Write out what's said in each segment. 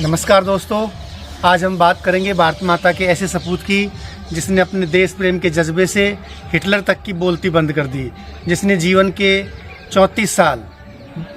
नमस्कार दोस्तों, आज हम बात करेंगे भारत माता के ऐसे सपूत की जिसने अपने देश प्रेम के जज्बे से हिटलर तक की बोलती बंद कर दी, जिसने जीवन के 34 साल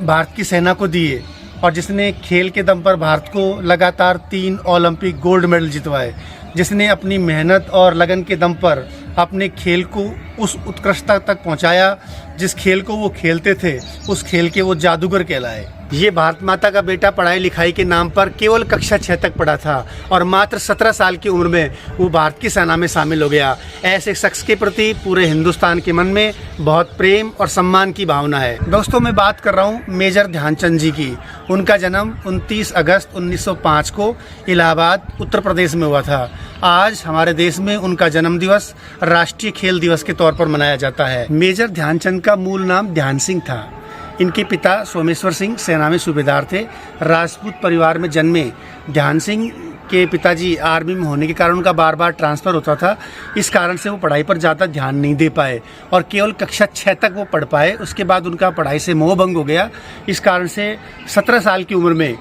भारत की सेना को दिए और जिसने खेल के दम पर भारत को लगातार 3 ओलंपिक गोल्ड मेडल जितवाए, जिसने अपनी मेहनत और लगन के दम पर अपने खेल को उस उत्कृष्टता तक पहुंचाया जिस खेल को वो खेलते थे, उस खेल के वो जादूगर कहलाए। ये भारत माता का बेटा पढ़ाई लिखाई के नाम पर केवल कक्षा 6 तक पढ़ा था और मात्र 17 साल की उम्र में वो भारत की सेना में शामिल हो गया। ऐसे शख्स के प्रति पूरे हिंदुस्तान के मन में बहुत प्रेम और सम्मान की भावना है। दोस्तों, मैं बात कर रहा हूँ मेजर ध्यानचंद जी की। उनका जन्म 29 अगस्त 1905 को इलाहाबाद उत्तर प्रदेश में हुआ था। आज हमारे देश में उनका जन्म दिवस राष्ट्रीय खेल दिवस के तौर पर मनाया जाता है। मेजर ध्यानचंद का मूल नाम ध्यान सिंह था। इनके पिता सोमेश्वर सिंह सेना में सूबेदार थे। राजपूत परिवार में जन्मे ध्यान सिंह के पिताजी आर्मी में होने के कारण उनका बार बार ट्रांसफ़र होता था। इस कारण से वो पढ़ाई पर ज़्यादा ध्यान नहीं दे पाए और केवल कक्षा 6 तक वो पढ़ पाए। उसके बाद उनका पढ़ाई से मोह भंग हो गया। इस कारण से 17 साल की उम्र में,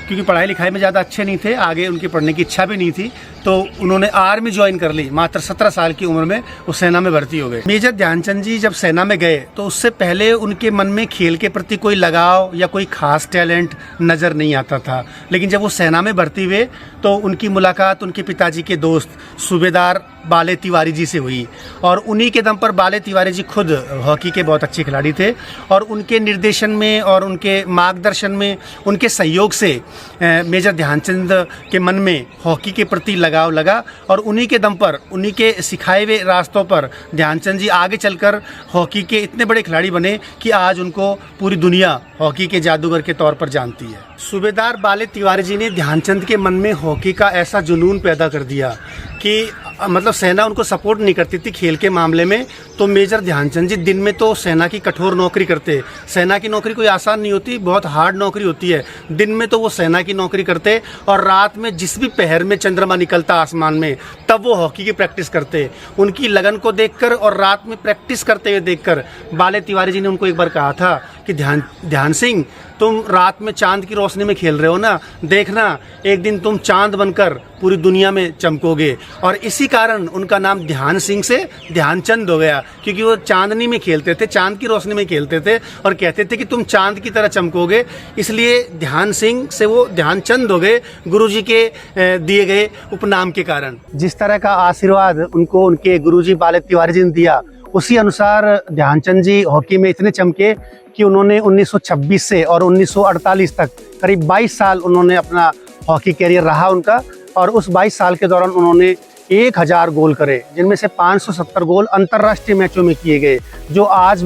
क्योंकि पढ़ाई लिखाई में ज़्यादा अच्छे नहीं थे, आगे उनकी पढ़ने की इच्छा भी नहीं थी, तो उन्होंने आर्मी ज्वाइन कर ली। मात्र 17 साल की उम्र में वो सेना में भर्ती हो गए। मेजर ध्यानचंद जी जब सेना में गए तो उससे पहले उनके मन में खेल के प्रति कोई लगाव या कोई खास टैलेंट नज़र नहीं आता था। लेकिन जब वो सेना में भर्ती हुए तो उनकी मुलाकात उनके पिताजी के दोस्त सूबेदार बाले तिवारी जी से हुई और उन्हीं के दम पर बाले तिवारी जी खुद हॉकी के बहुत अच्छे खिलाड़ी थे और उनके निर्देशन में और उनके मार्गदर्शन में, उनके सहयोग से मेजर ध्यानचंद के मन में हॉकी के प्रति लगाव लगा और उन्हीं के दम पर, उन्हीं के सिखाए हुए रास्तों पर ध्यानचंद जी आगे चलकर हॉकी के इतने बड़े खिलाड़ी बने कि आज उनको पूरी दुनिया हॉकी के जादूगर के तौर पर जानती है। सूबेदार बाले तिवारी जी ने ध्यानचंद के मन में हॉकी का ऐसा जुनून पैदा कर दिया कि मतलब सेना उनको सपोर्ट नहीं करती थी खेल के मामले में, तो मेजर ध्यानचंद जी दिन में तो सेना की कठोर नौकरी करते। सेना की नौकरी कोई आसान नहीं होती, बहुत हार्ड नौकरी होती है। दिन में तो वो सेना की नौकरी करते और रात में जिस भी पहर में चंद्रमा निकलता आसमान में, तब वो हॉकी की प्रैक्टिस करते। उनकी लगन को देखकर और रात में प्रैक्टिस करते हुए देखकर बाले तिवारी जी ने उनको एक बार कहा था कि ध्यान सिंह, तुम रात में चांद की रोशनी में खेल रहे हो ना, देखना एक दिन तुम चांद बनकर पूरी दुनिया में चमकोगे। और इसी कारण उनका नाम ध्यान सिंह से ध्यानचंद हो गया, क्योंकि वो चांदनी में खेलते थे, चांद की रोशनी में खेलते थे और कहते थे कि तुम चांद की तरह चमकोगे। इसलिए ध्यान सिंह से वो ध्यानचंद हो गए, गुरुजी के दिए गए उपनाम के कारण। जिस तरह का आशीर्वाद उनको उनके गुरुजी बाले तिवारी जी ने दिया, उसी अनुसार ध्यानचंद जी हॉकी में इतने चमके कि उन्होंने 1926 से और 1948 तक करीब 22 साल उन्होंने अपना हॉकी कैरियर रहा उनका, और उस 22 साल के दौरान उन्होंने 1000 गोल करे, जिनमें से 570 गोल अंतर्राष्ट्रीय मैचों में किए गए, जो आज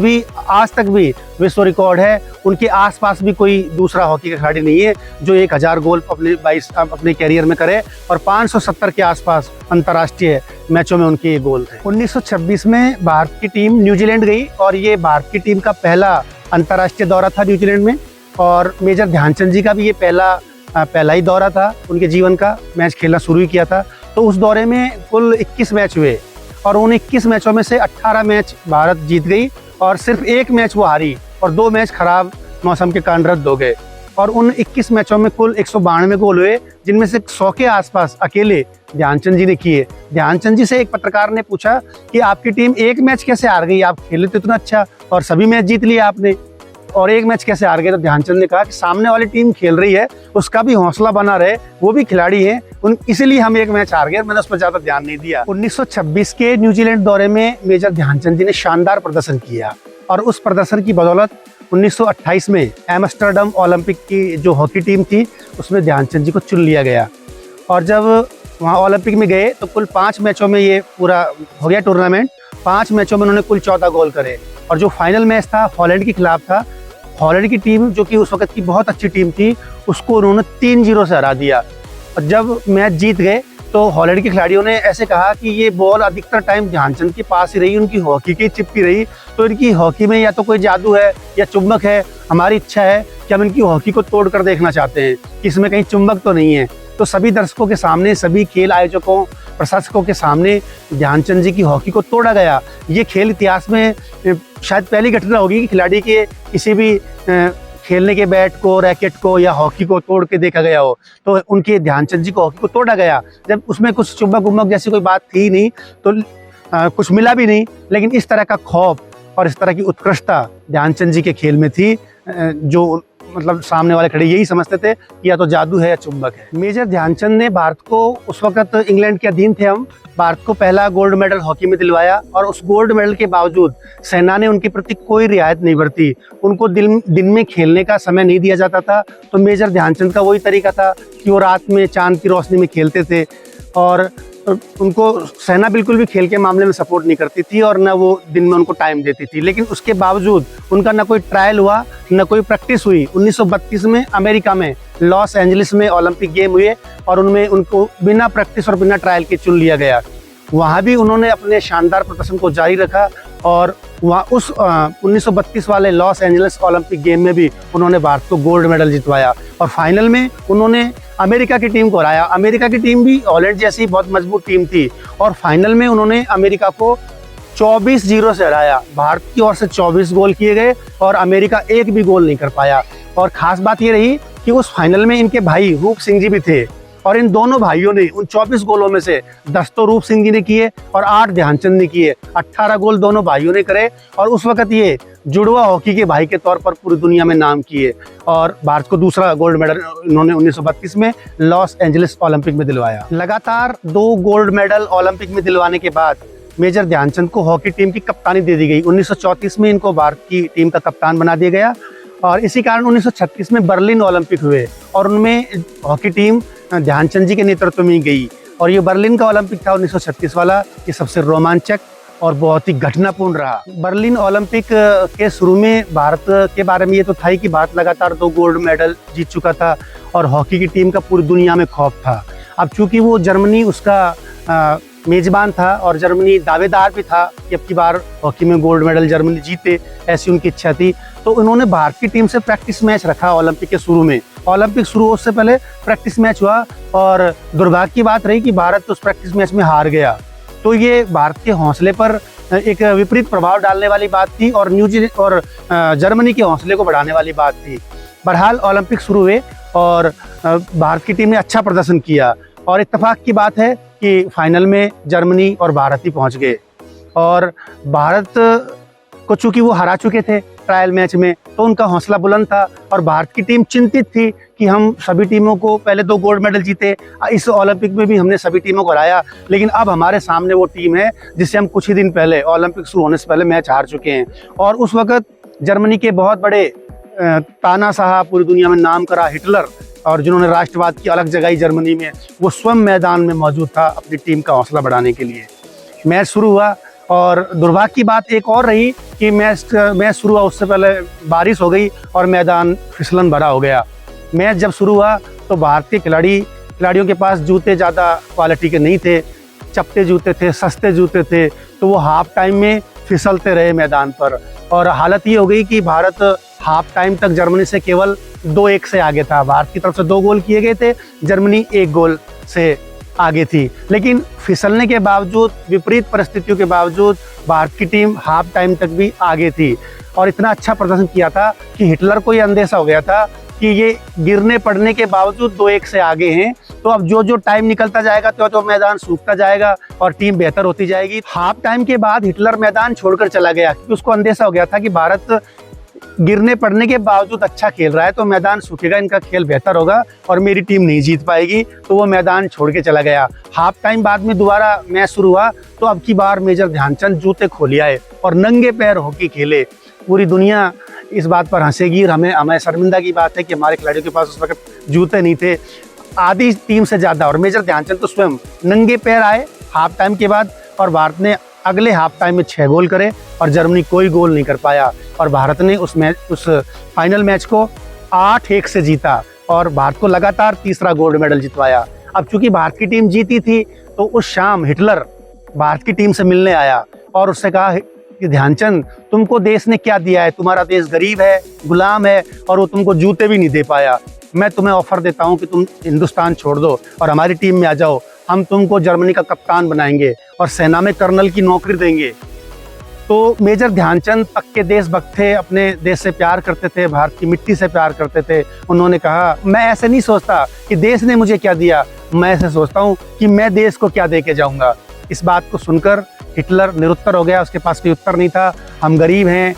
तक भी विश्व रिकॉर्ड है। उनके आसपास भी कोई दूसरा हॉकी का खिलाड़ी नहीं है जो 1000 गोल अपने कैरियर में करे और 570 के आसपास अंतर्राष्ट्रीय मैचों में उनके ये गोल थे। 1926 में भारत की टीम न्यूजीलैंड गई और ये भारत की टीम का पहला अंतर्राष्ट्रीय दौरा था न्यूजीलैंड में, और मेजर ध्यानचंद जी का भी ये पहला ही दौरा था उनके जीवन का। मैच खेलना शुरू ही किया था। तो उस दौरे में कुल 21 मैच हुए और उन 21 मैचों में से 18 मैच भारत जीत गई और सिर्फ 1 मैच वो हारी और 2 मैच खराब मौसम के कारण रद्द हो गए। और उन 21 मैचों में कुल 192 गोल हुए, जिनमें से 100 के आसपास अकेले ध्यानचंद जी ने किए। ध्यानचंद जी से एक पत्रकार ने पूछा कि आपकी टीम 1 मैच कैसे हार गई, आप खेले तो इतना अच्छा और सभी मैच जीत लिए आपने, और 1 मैच कैसे हार गए? तो ध्यानचंद ने कहा कि सामने वाली टीम खेल रही है, उसका भी हौसला बना रहे, वो भी खिलाड़ी हैं, इसीलिए हम 1 मैच हार गए, मैंने उस पर ज्यादा ध्यान नहीं दिया। 1926 के न्यूजीलैंड दौरे में मेजर ध्यानचंद जी ने शानदार प्रदर्शन किया और उस प्रदर्शन की बदौलत 1928 में एम्स्टर्डम ओलंपिक की जो हॉकी टीम थी उसमें ध्यानचंद जी को चुन लिया गया। और जब वहाँ ओलंपिक में गए तो कुल 5 मैचों में ये पूरा हो गया टूर्नामेंट। 5 मैचों में उन्होंने कुल 14 गोल करे और जो फाइनल मैच था हॉलैंड के खिलाफ था। हॉलैंड की टीम, जो कि उस वक्त की बहुत अच्छी टीम थी, उसको उन्होंने 3-0 से हरा दिया। और जब मैच जीत गए तो हॉलैंड के खिलाड़ियों ने ऐसे कहा कि ये बॉल अधिकतर टाइम ध्यानचंद के पास ही रही, उनकी हॉकी की चिपकी रही, तो इनकी हॉकी में या तो कोई जादू है या चुंबक है। हमारी इच्छा है कि हम इनकी हॉकी को तोड़ कर देखना चाहते हैं कि इसमें कहीं चुंबक तो नहीं है। तो सभी दर्शकों के सामने, सभी खेल आयोजकों, प्रशासकों के सामने ध्यानचंद जी की हॉकी को तोड़ा गया। ये खेल इतिहास में शायद पहली घटना होगी कि खिलाड़ी के किसी भी खेलने के बैट को, रैकेट को या हॉकी को तोड़ के देखा गया हो, तो उनके ध्यानचंद जी को हॉकी को तोड़ा गया जब उसमें कुछ चुम्बक उम्बक जैसी कोई बात थी नहीं, तो कुछ मिला भी नहीं। लेकिन इस तरह का खौफ और इस तरह की उत्कृष्टता ध्यानचंद जी के खेल में थी, जो मतलब सामने वाले खड़े यही समझते थे कि या तो जादू है या चुंबक है। मेजर ध्यानचंद ने भारत को, उस वक्त इंग्लैंड के अधीन थे हम, भारत को पहला गोल्ड मेडल हॉकी में दिलवाया। और उस गोल्ड मेडल के बावजूद सेना ने उनके प्रति कोई रियायत नहीं बरती। उनको दिन में खेलने का समय नहीं दिया जाता था, तो मेजर ध्यानचंद का वही तरीका था कि वो रात में चांद की रोशनी में खेलते थे। और उनको सेना बिल्कुल भी खेल के मामले में सपोर्ट नहीं करती थी और न वो दिन में उनको टाइम देती थी। लेकिन उसके बावजूद उनका न कोई ट्रायल हुआ, न कोई प्रैक्टिस हुई। 1932 में अमेरिका में लॉस एंजलिस में ओलंपिक गेम हुए और उनमें उनको बिना प्रैक्टिस और बिना ट्रायल के चुन लिया गया। वहाँ भी उन्होंने अपने शानदार प्रदर्शन को जारी रखा और वहाँ उस 1932 वाले लॉस एंजलिस ओलंपिक गेम में भी उन्होंने भारत को गोल्ड मेडल जितवाया। और फाइनल में उन्होंने अमेरिका की टीम को हराया। अमेरिका की टीम भी हॉलैंड जैसी बहुत मजबूत टीम थी और फाइनल में उन्होंने अमेरिका को 24-0 से हराया। भारत की ओर से 24 गोल किए गए और अमेरिका एक भी गोल नहीं कर पाया। और ख़ास बात ये रही कि उस फाइनल में इनके भाई रूप सिंह जी भी थे और इन दोनों भाइयों ने उन 24 गोलों में से 10 तो रूप सिंह जी ने किए और 8 ध्यानचंद ने किए। 18 गोल दोनों भाइयों ने करे और उस वक्त ये जुड़वा हॉकी के भाई के तौर पर पूरी दुनिया में नाम किए। और भारत को दूसरा गोल्ड मेडल इन्होंने 1932 में लॉस एंजलिस ओलंपिक में दिलवाया। लगातार 2 गोल्ड मेडल ओलंपिक में दिलवाने के बाद मेजर ध्यानचंद को हॉकी टीम की कप्तानी दे दी गई। 1934 में इनको भारत की टीम का कप्तान बना दिया गया और इसी कारण 1936 में बर्लिन ओलंपिक हुए और उनमें हॉकी टीम ध्यानचंद जी के नेतृत्व में गई। और ये बर्लिन का ओलंपिक था 1936 वाला, ये सबसे रोमांचक और बहुत ही घटनापूर्ण रहा। बर्लिन ओलंपिक के शुरू में भारत के बारे में ये तो था ही कि भारत लगातार 2 गोल्ड मेडल जीत चुका था और हॉकी की टीम का पूरी दुनिया में खौफ था। अब चूंकि वो जर्मनी उसका मेजबान था और जर्मनी दावेदार भी था कि अब की बार हॉकी में गोल्ड मेडल जर्मनी जीते, ऐसी उनकी इच्छा थी। तो उन्होंने भारत की टीम से प्रैक्टिस मैच रखा ओलंपिक के शुरू में। ओलंपिक शुरू उससे पहले प्रैक्टिस मैच हुआ और दुर्भाग्य की बात रही कि भारत उस प्रैक्टिस मैच में हार गया। तो ये भारत के हौसले पर एक विपरीत प्रभाव डालने वाली बात थी और न्यूजीलैंड और जर्मनी के हौसले को बढ़ाने वाली बात थी। बहरहाल ओलंपिक शुरू हुए और भारत की टीम ने अच्छा प्रदर्शन किया और इत्तेफाक की बात है कि फाइनल में जर्मनी और भारत ही पहुंच गए। और भारत को चूंकि वो हरा चुके थे ट्रायल मैच में, तो उनका हौसला बुलंद था और भारत की टीम चिंतित थी कि हम सभी टीमों को पहले 2 गोल्ड मेडल जीते, इस ओलंपिक में भी हमने सभी टीमों को हराया, लेकिन अब हमारे सामने वो टीम है जिससे हम कुछ ही दिन पहले ओलंपिक शुरू होने से पहले मैच हार चुके हैं। और उस वक्त जर्मनी के बहुत बड़े तानाशाह, पूरी दुनिया में नाम करा हिटलर और जिन्होंने राष्ट्रवाद की अलग जगाई जर्मनी में, वो स्वयं मैदान में मौजूद था अपनी टीम का हौसला बढ़ाने के लिए। मैच शुरू हुआ और दुर्भाग्य की बात एक और रही कि मैच शुरू हुआ उससे पहले बारिश हो गई और मैदान फिसलन भरा हो गया। मैच जब शुरू हुआ तो भारतीय खिलाड़ियों के पास जूते ज़्यादा क्वालिटी के नहीं थे, चपटे जूते थे, सस्ते जूते थे, तो वो हाफ टाइम में फिसलते रहे मैदान पर। और हालत ये हो गई कि भारत हाफ टाइम तक जर्मनी से केवल 2-1 से आगे था। भारत की तरफ से 2 गोल किए गए थे, जर्मनी 1 गोल से आगे थी। लेकिन फिसलने के बावजूद, विपरीत परिस्थितियों के बावजूद भारत की टीम हाफ टाइम तक भी आगे थी और इतना अच्छा प्रदर्शन किया था कि हिटलर को ये अंदेशा हो गया था कि ये गिरने पड़ने के बावजूद 2-1 से आगे हैं, तो अब जो टाइम निकलता जाएगा तो मैदान सूखता जाएगा और टीम बेहतर होती जाएगी। हाफ टाइम के बाद हिटलर मैदान छोड़कर चला गया क्योंकि उसको अंदेशा हो गया था कि भारत गिरने पड़ने के बावजूद अच्छा खेल रहा है, तो मैदान सूखेगा, इनका खेल बेहतर होगा और मेरी टीम नहीं जीत पाएगी, तो वो मैदान छोड़ के चला गया। हाफ टाइम बाद में दोबारा मैच शुरू हुआ तो अब की बार मेजर ध्यानचंद जूते खोल आए और नंगे पैर हॉकी खेले। पूरी दुनिया इस बात पर हंसेगी और हमें शर्मिंदा की बात है कि हमारे खिलाड़ियों के पास उस वक्त जूते नहीं थे, आधी टीम से ज़्यादा। और मेजर ध्यानचंद तो स्वयं नंगे पैर आए हाफ टाइम के बाद और भारत ने अगले हाफ टाइम में 6 गोल करे और जर्मनी कोई गोल नहीं कर पाया और भारत ने उस फाइनल मैच को 8-1 से जीता और भारत को लगातार तीसरा गोल्ड मेडल जितवाया। अब चूंकि भारत की टीम जीती थी तो उस शाम हिटलर भारत की टीम से मिलने आया और उससे कहा कि ध्यानचंद, तुमको देश ने क्या दिया है, तुम्हारा देश गरीब है, गुलाम है और वो तुमको जूते भी नहीं दे पाया। मैं तुम्हें ऑफर देता हूँ कि तुम हिंदुस्तान छोड़ दो और हमारी टीम में आ जाओ, हम तुमको जर्मनी का कप्तान बनाएंगे और सेना में कर्नल की नौकरी देंगे। तो मेजर ध्यानचंद पक्के देशभक्त थे, अपने देश से प्यार करते थे, भारत की मिट्टी से प्यार करते थे। उन्होंने कहा, मैं ऐसे नहीं सोचता कि देश ने मुझे क्या दिया, मैं ऐसे सोचता हूँ कि मैं देश को क्या दे के जाऊँगा। इस बात को सुनकर हिटलर निरुत्तर हो गया, उसके पास कोई उत्तर नहीं था। हम गरीब हैं,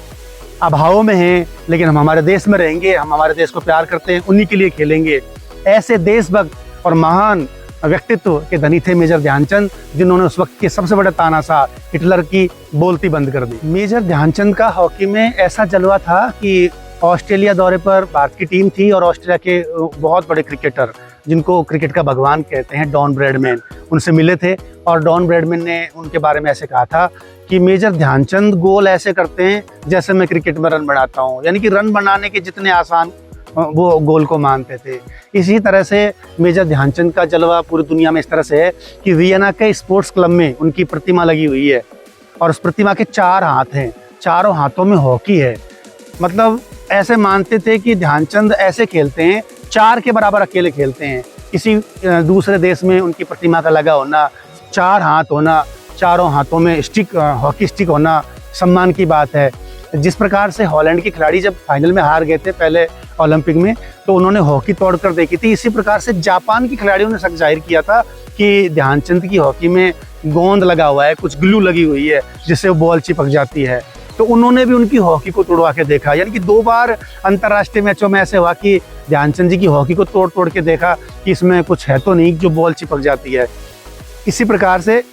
अभावों में हैं, लेकिन हम हमारे देश में रहेंगे, हम हमारे देश को प्यार करते हैं, उन्हीं के लिए खेलेंगे। ऐसे देशभक्त और महान व्यक्तित्व के धनी थे मेजर ध्यानचंद, जिन्होंने उस वक्त के सबसे बड़ा तानाशाह हिटलर की बोलती बंद कर दी। मेजर ध्यानचंद का हॉकी में ऐसा जलवा था कि ऑस्ट्रेलिया दौरे पर भारत की टीम थी और ऑस्ट्रेलिया के बहुत बड़े क्रिकेटर, जिनको क्रिकेट का भगवान कहते हैं, डॉन ब्रैडमैन, उनसे मिले थे। और डॉन ब्रैडमैन ने उनके बारे में ऐसे कहा था कि मेजर ध्यानचंद गोल ऐसे करते हैं जैसे मैं क्रिकेट में रन बनाता हूँ, यानी कि रन बनाने के जितने आसान वो गोल को मानते थे। इसी तरह से मेजर ध्यानचंद का जलवा पूरी दुनिया में इस तरह से है कि वियना के स्पोर्ट्स क्लब में उनकी प्रतिमा लगी हुई है और उस प्रतिमा के 4 हाथ हैं, चारों हाथों में हॉकी है। मतलब ऐसे मानते थे कि ध्यानचंद ऐसे खेलते हैं, 4 के बराबर अकेले खेलते हैं। किसी दूसरे देश में उनकी प्रतिमा का लगा होना, 4 हाथ होना, चारों हाथों में स्टिक, हॉकी स्टिक होना सम्मान की बात है। जिस प्रकार से हॉलैंड के खिलाड़ी जब फाइनल में हार गए थे पहले ओलंपिक में, तो उन्होंने हॉकी तोड़कर देखी थी, इसी प्रकार से जापान के खिलाड़ियों ने शक जाहिर किया था कि ध्यानचंद की हॉकी में गोंद लगा हुआ है, कुछ ग्लू लगी हुई है जिससे वो बॉल चिपक जाती है। तो उन्होंने भी उनकी हॉकी को तोड़वा के देखा, यानी कि 2 बार अंतर्राष्ट्रीय मैचों में ऐसे हुआ कि ध्यानचंद जी की हॉकी को तोड़ तोड़ के देखा कि इसमें कुछ है तो नहीं जो बॉल चिपक जाती है। इसी प्रकार से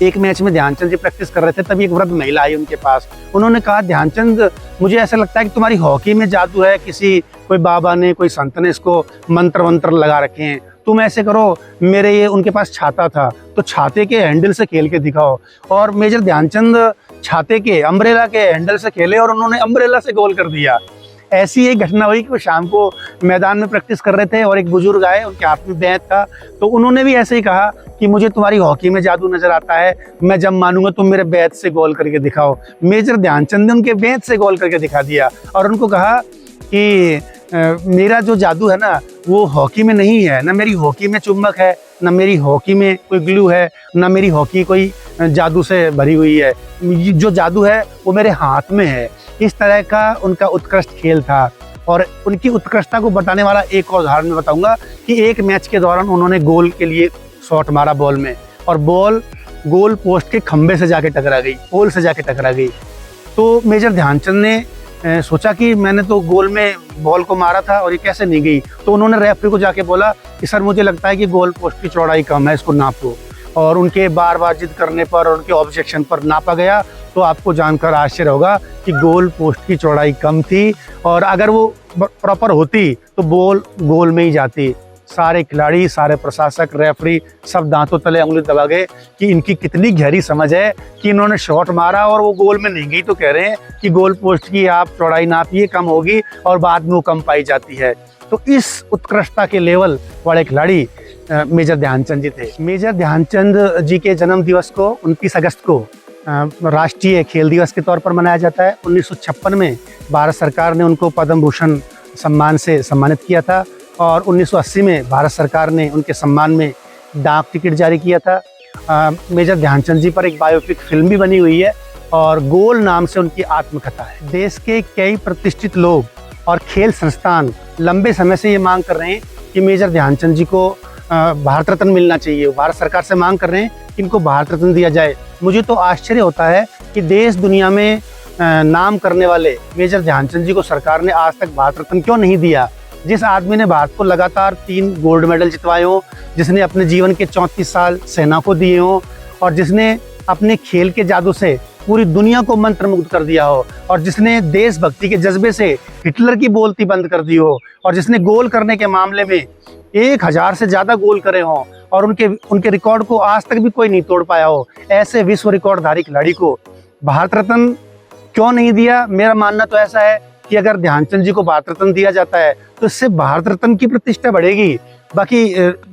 एक मैच में ध्यानचंद जी प्रैक्टिस कर रहे थे, तभी एक वृद्ध महिला आई उनके पास। उन्होंने कहा, ध्यानचंद, मुझे ऐसा लगता है कि तुम्हारी हॉकी में जादू है, किसी कोई बाबा ने, कोई संत ने इसको मंत्र वंत्र लगा रखे हैं, तुम ऐसे करो, मेरे ये उनके पास छाता था तो छाते के हैंडल से खेल के दिखाओ। और मेजर ध्यानचंद छाते के, अम्ब्रेला के हैंडल से खेले और उन्होंने अम्ब्रेला से गोल कर दिया। ऐसी एक घटना हुई कि वो शाम को मैदान में प्रैक्टिस कर रहे थे और एक बुजुर्ग आए, उनके हाथ में बैट था, तो उन्होंने भी ऐसे ही कहा कि मुझे तुम्हारी हॉकी में जादू नजर आता है, मैं जब मानूंगा तुम मेरे बैट से गोल करके दिखाओ। मेजर ध्यानचंद ने उनके बैट से गोल करके दिखा दिया और उनको कहा कि मेरा जो जादू है ना वो हॉकी में नहीं है, ना मेरी हॉकी में चुंबक है, ना मेरी हॉकी में कोई ग्लू है, ना मेरी हॉकी कोई जादू से भरी हुई है, जो जादू है वो मेरे हाथ में है। इस तरह का उनका उत्कृष्ट खेल था। और उनकी उत्कृष्टता को बताने वाला एक और उदाहरण मैं बताऊंगा कि एक मैच के दौरान उन्होंने गोल के लिए शॉट मारा बॉल में, और बॉल गोल पोस्ट के खंबे से जाके टकरा गई, पोल से जाके टकरा गई। तो मेजर ध्यानचंद ने सोचा कि मैंने तो गोल में बॉल को मारा था और ये कैसे नहीं गई। तो उन्होंने रेफरी को जाके बोला कि सर, मुझे लगता है कि गोल पोस्ट की चौड़ाई कम है, इसको नापो। और उनके बार बार जिद करने पर और उनके ऑब्जेक्शन पर नापा गया, तो आपको जानकर आश्चर्य होगा कि गोल पोस्ट की चौड़ाई कम थी, और अगर वो प्रॉपर होती तो बॉल गोल में ही जाती। सारे खिलाड़ी, सारे प्रशासक, रेफरी सब दांतों तले उंगली दबा गए कि इनकी कितनी गहरी समझ है कि इन्होंने शॉट मारा और वो गोल में नहीं गई, तो कह रहे हैं कि गोल पोस्ट की आप चौड़ाई नापिए, कम होगी, और बाद में वो कम पाई जाती है। तो इस उत्कृष्टता के लेवल वाले खिलाड़ी मेजर ध्यानचंद जी थे। मेजर ध्यानचंद जी के जन्म दिवस को 29 अगस्त को राष्ट्रीय खेल दिवस के तौर पर मनाया जाता है। 1956 में भारत सरकार ने उनको पद्म भूषण सम्मान से सम्मानित किया था, और 1980 में भारत सरकार ने उनके सम्मान में डाक टिकट जारी किया था। मेजर ध्यानचंद जी पर एक बायोपिक फिल्म भी बनी हुई है, और गोल नाम से उनकी आत्मकथा है। देश के कई प्रतिष्ठित लोग और खेल संस्थान लंबे समय से ये मांग कर रहे हैं कि मेजर ध्यानचंद जी को भारत रत्न मिलना चाहिए। भारत सरकार से मांग कर रहे हैं कि इनको भारत रत्न दिया जाए। मुझे तो आश्चर्य होता है कि देश दुनिया में नाम करने वाले मेजर ध्यानचंद जी को सरकार ने आज तक भारत रत्न क्यों नहीं दिया। जिस आदमी ने भारत को लगातार 3 गोल्ड मेडल जितवाए हों, जिसने अपने जीवन के 34 साल सेना को दिए हों, और जिसने अपने खेल के जादू से पूरी दुनिया को मंत्रमुग्ध कर दिया हो, और जिसने देशभक्ति के जज्बे से हिटलर की बोलती बंद कर दी हो, और जिसने गोल करने के मामले में 1000 से ज़्यादा गोल करे हों, और उनके रिकॉर्ड को आज तक भी कोई नहीं तोड़ पाया हो, ऐसे विश्व रिकॉर्डधारी खिलाड़ी को भारत रत्न क्यों नहीं दिया। मेरा मानना तो ऐसा है कि अगर ध्यानचंद जी को भारत रत्न दिया जाता है तो इससे भारत रत्न की प्रतिष्ठा बढ़ेगी। बाकी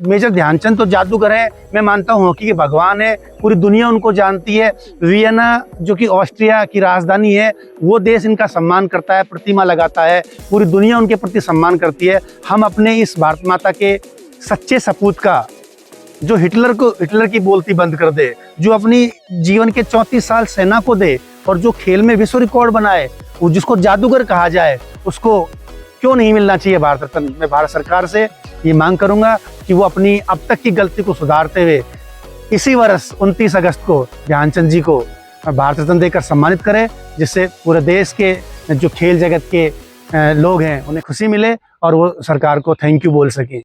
मेजर ध्यानचंद तो जादूगर हैं, मैं मानता हूँ हॉकी के भगवान है, पूरी दुनिया उनको जानती है। वियना जो कि ऑस्ट्रिया की राजधानी है, वो देश इनका सम्मान करता है, प्रतिमा लगाता है, पूरी दुनिया उनके प्रति सम्मान करती है। हम अपने इस भारत माता के सच्चे सपूत का, जो हिटलर की बोलती बंद कर दे, जो अपनी जीवन के 34 साल सेना को दे, और जो खेल में विश्व रिकॉर्ड बनाए, वो जिसको जादूगर कहा जाए, उसको क्यों नहीं मिलना चाहिए भारत रत्न। मैं भारत सरकार से ये मांग करूंगा कि वो अपनी अब तक की गलती को सुधारते हुए इसी वर्ष 29 अगस्त को ध्यानचंद जी को भारत रत्न देकर सम्मानित करें, जिससे पूरे देश के जो खेल जगत के लोग हैं उन्हें खुशी मिले और वो सरकार को थैंक यू बोल सकें।